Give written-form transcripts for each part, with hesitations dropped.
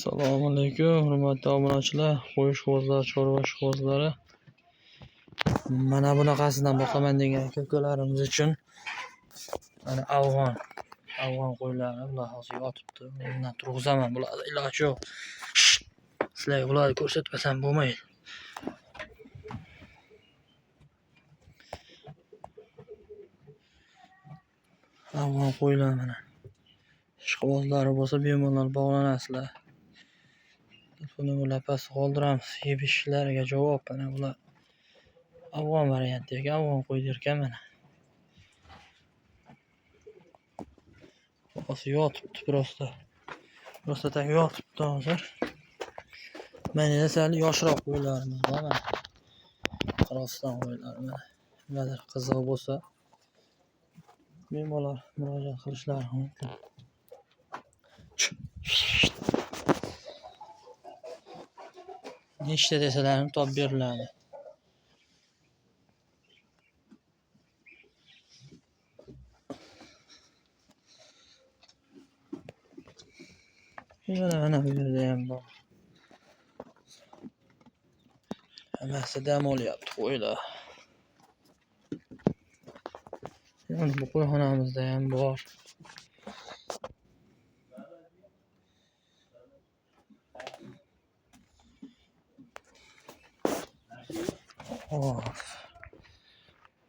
Assalomu alaykum, hurmatli obunachilar, qo'y ishqibozlari, chorva ishqibozlari. Mana bunaqasidan boqaman degan ko'kalarimiz uchun mana afg'on qo'ylari bular hozir yotibdi. Bundan turg'izaman, bularga iloji yo'q. Sizlarga bularni ko'rsatmasam bo'lmaydi. Afg'on qo'ylar mana. Ishqibozlari bo'lsa bemalol bog'lanasizlar. Buni lapasi qoldiramiz. Yeb ishlariga javob mana bular. Afg'on varianti ekan, afg'on qo'y derkan mana. Hozir yotibdi prosta tak yotibdi hozir. Mana sal yoshroq qo'ylarimiz bor mana. Qirg'iziston qo'ylari mana. Nimadir qiziq bo'lsa bemalol murojaat qilishlari mumkin. Nechta desalarim topib beriladi. Mana bu yerda ham bor. Hammasi dam olyapti qo'ylar. Yana bu qo'yxonamizda ham bor.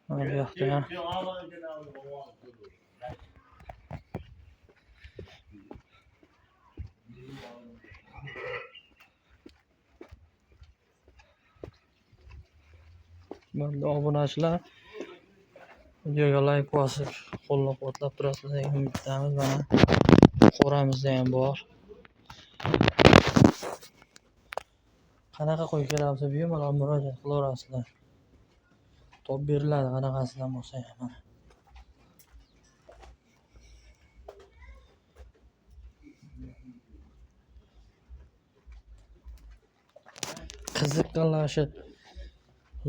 Mana bu yoqda ham banda obunachilar videoga like bosib qo'llab-quvvatlab turasizlar degan umiddamiz. Mana qo'ramizda ham bor. Qanaqa qo'y kerak bo'lsa bemalol murojaat qilaverasizlar. Topib beriladi qanaqasidan bo'lsa ham mana. Qiziqqanlar shu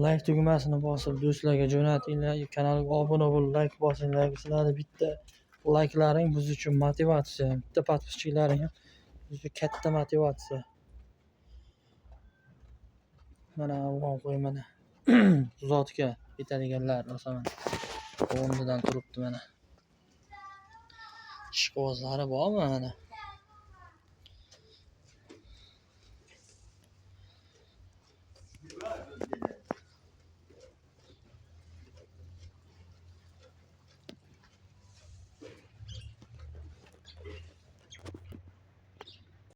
like tugmasini bosib do'stlarga jo'natinglar, kanalga obuna bo'lib like bosinglar. Sizlarni bitta like'laring biz uchun motivatsiya, bitta podpischalaring ham biz uchun katta motivatsiya. Mana afg'on qo'y mana. Zotga yetadiganlar rosaman. O'rnidan turibdi mana. Ishqibozlari bormi mana?